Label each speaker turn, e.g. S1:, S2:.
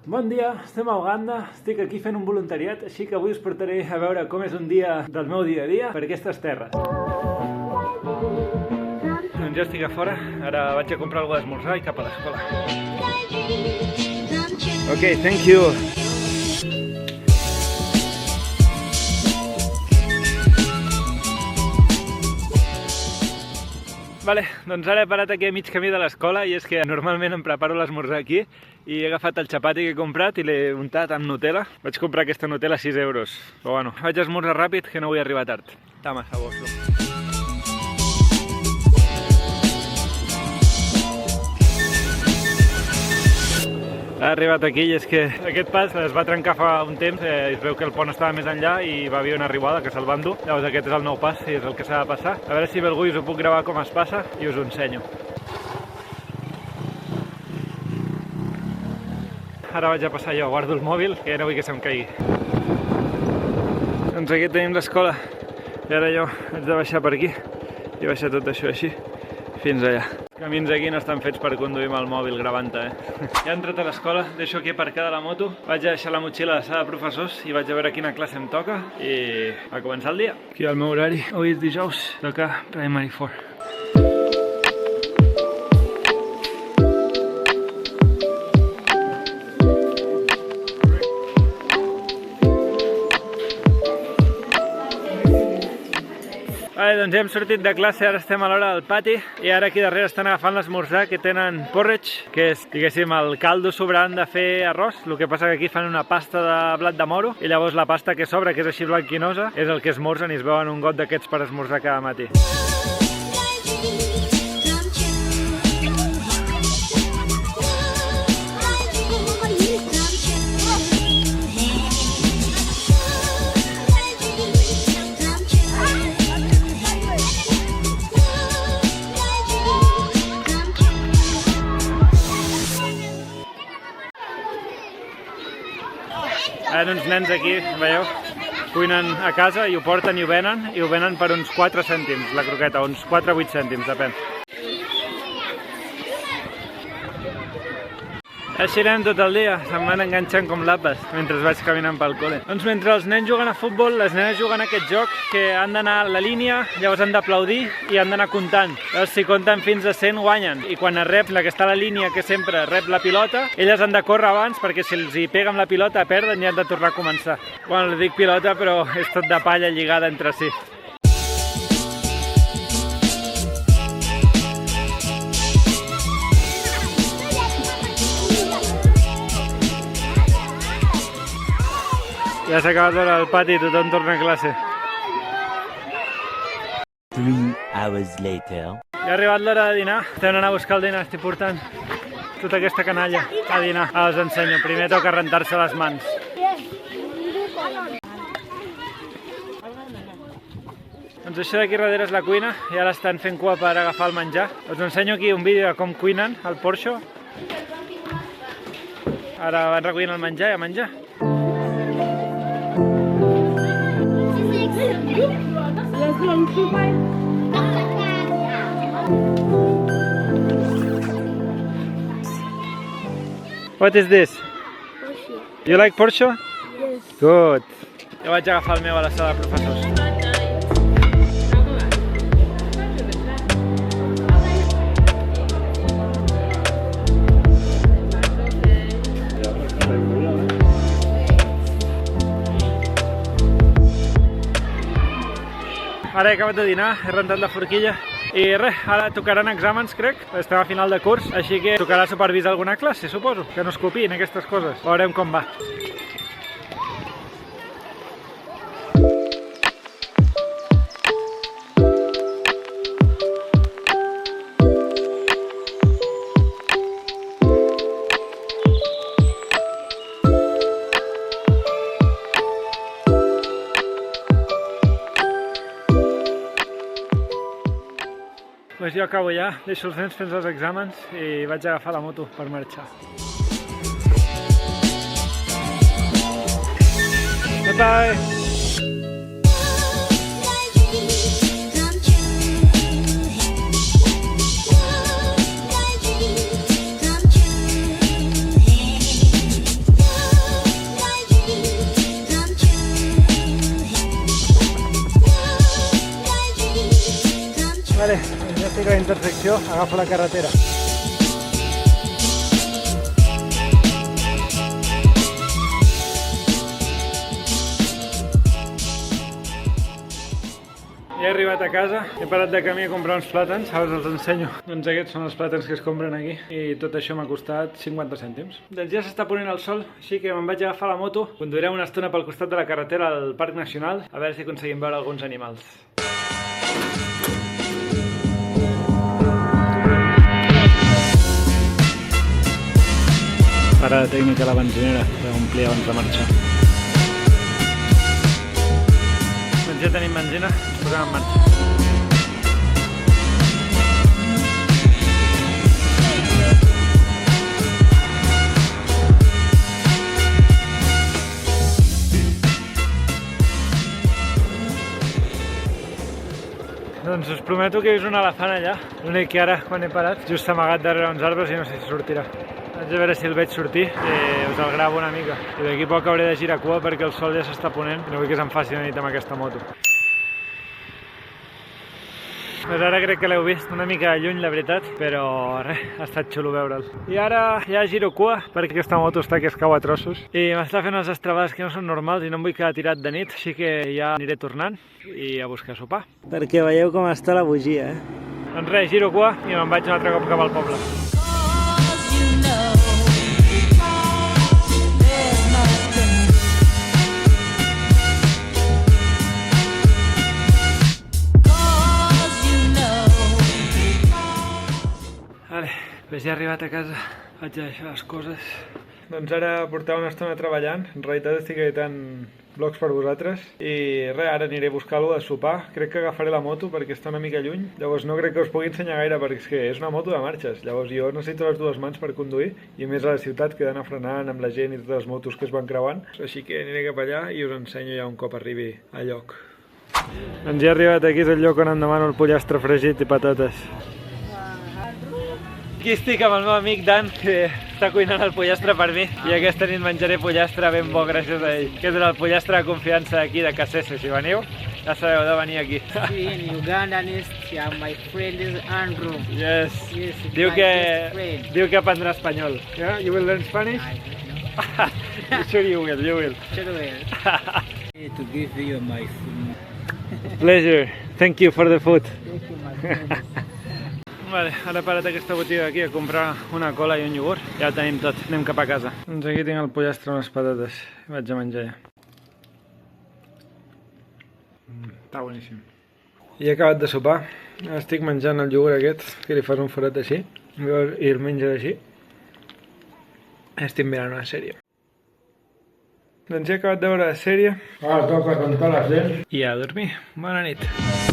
S1: Bon dia, estem a Uganda, estic aquí fent un voluntariat, així que avui us portaré a veure com és un dia del meu dia a dia per aquestes terres. Doncs ja estic a fora, ara vaig a comprar alguna d'esmorzar i cap a l'escola. Ok, thank you. Vale, doncs ara he parat aquí a mig camí de l'escola i és que normalment em preparo l'esmorzar aquí i he agafat el xapati que he comprat i l'he untat amb Nutella. Vaig comprar aquesta Nutella a 6 euros. Però bueno, vaig a esmorzar ràpid que no vull arribar tard. Tama, saboso. Ha arribat aquí i és que aquest pas es va trencar fa un temps, es veu que el pont estava més enllà i va haver una arribada que se'l va endur. Llavors aquest és el nou pas i és el que s'ha de passar. A veure si ve algú i us ho puc gravar com es passa i us ho ensenyo. Ara vaig a passar jo, guardo el mòbil, que no vull que se'm caigui. Doncs aquí tenim l'escola i ara jo haig de baixar per aquí i baixar tot això així fins allà. Els camins aquí no estan fets per conduir amb el mòbil gravant-te, Ja he entrat a l'escola, deixo aquí aparcada la moto, vaig a deixar la motxilla a la sala de professors i vaig a veure quina classe em toca i a començar el dia. Aquí el meu horari, avui és dijous, toca Primary 4. Doncs ja hem sortit de classe, ara estem a l'hora del pati i ara aquí darrere estan agafant l'esmorzar que tenen porridge, que és, diguéssim, el caldo sobrant de fer arròs. El que passa que aquí fan una pasta de blat de moro i llavors la pasta que sobra, que és així blanquinosa, és el que esmorzen i es veuen un got d'aquests per esmorzar cada matí. Ara uns nens aquí, veieu, cuinen a casa i ho porten i ho venen per uns 4 cèntims la croqueta, uns 4 o 8 cèntims, depèn. Així anem tot el dia, se'm van enganxant com l'apes mentre vaig caminant pel col·le. Doncs mentre els nens juguen a futbol, les nenes juguen a aquest joc que han d'anar a la línia, llavors han d'aplaudir i han d'anar comptant. Llavors si compten fins a 100 guanyen i quan es rep la que està a la línia, que sempre rep la pilota, elles han de córrer abans perquè si els hi peguen la pilota perden i han de tornar a començar. Bueno, li dic pilota però és tot de palla lligada entre si. Ja s'ha acabat l'hora del pati i tothom torna a classe.
S2: 3 hours later.
S1: Ja ha arribat l'hora de dinar. Estem anant a buscar el dinar, estic portant tota aquesta canalla a dinar. Ara us ensenyo. Primer toca rentar-se les mans. Doncs això d'aquí darrere és la cuina i ara estan fent cua per agafar el menjar. Us ensenyo aquí un vídeo de com cuinen el porxo. Ara van recollint el menjar i a menjar. What is this?
S3: Porxo.
S1: You like porxo?
S3: Yes.
S1: Good. Jo vaig agafar el meu a la sala de professors. Ara he acabat de dinar, he rentat la forquilla i res, ara tocaran exàmens, crec. Estem a final de curs, així que tocarà supervisar alguna classe, suposo. Que no es copiïn aquestes coses. Veurem com va. Doncs jo acabo ja, deixo els nens fent els exàmens i vaig agafar la moto per marxar. Bye bye! Vale, ja estic a la intersecció, agafo la carretera. Ja he arribat a casa, he parat de camí a comprar uns plàtans, ara els ensenyo. Doncs aquests són els plàtans que es compren aquí i tot això m'ha costat 50 cèntims. Doncs ja s'està ponent el sol, així que me'n vaig agafar la moto, conduirem una estona pel costat de la carretera al Parc Nacional a veure si aconseguim veure alguns animals. Parada tècnica a la benzinera per omplir abans de marxar. Doncs ja tenim benzina, ens posem en marxa. Doncs us prometo que he vist un elefant allà, l'únic que ara, quan he parat, just s'ha amagat darrere uns arbres i no sé si sortirà. Haig de veure si el veig sortir i us el gravo una mica. I d'aquí poc hauré de girar cua perquè el sol ja s'està ponent i no vull que se'm faci de nit amb aquesta moto. Doncs ara crec que l'heu vist una mica lluny, la veritat, però res, ha estat xulo veure'l. I ara ja giro cua perquè aquesta moto està que es cau a trossos i m'està fent unes estrabades que no són normals i no em vull quedar tirat de nit, així que ja aniré tornant i a buscar sopar. Perquè veieu com està la bugia, Doncs res, giro cua i me'n vaig un altre cop cap al poble. Vale, doncs ja he arribat a casa, vaig a deixar les coses. Doncs ara portava una estona treballant, en realitat estic editant vlogs per vosaltres i res, ara aniré a buscar alguna de sopar. Crec que agafaré la moto perquè està una mica lluny, llavors no crec que us pugui ensenyar gaire perquè és que és una moto de marxes, llavors jo necessito les dues mans per conduir i a més a la ciutat que he d'anar frenant amb la gent i totes les motos que es van creuant, així que aniré cap allà i us ensenyo ja un cop arribi al lloc. Doncs ja he arribat aquí, és el lloc on em demano el pollastre fregit i patates. Aquí estic amb el meu amic Dan, que està cuinant el pollastre per mi i aquesta nit menjaré pollastre ben bo gràcies a ell, que és el pollastre de confiança aquí de Kasese. Si veniu, ja sabeu de venir aquí.
S3: Sí, in Ugandanist, yeah, my friend is Andrew.
S1: Yes.
S3: Yes,
S1: Diu
S3: my
S1: que,
S3: best friend.
S1: diu que aprendrà espanyol. Yeah? You will learn Spanish?
S3: I don't know.
S1: Sure you will, you will.
S3: Sure will. Need to give you my food.
S1: Pleasure. Thank you for the food.
S3: Thank you, my friend.
S1: Vale, ara he parat aquesta botiga aquí a comprar una cola i un iogurt. Ja ho tenim tot, anem cap a casa. Doncs aquí tinc el pollastre amb les patates. Vaig a menjar ja. Està boníssim. I he acabat de sopar. Estic menjant el iogurt aquest, que li fas un forat així, i el menges així. Estic mirant una sèrie. Doncs he acabat de veure la sèrie. Ara toca cantar les dents. I a dormir. Bona nit.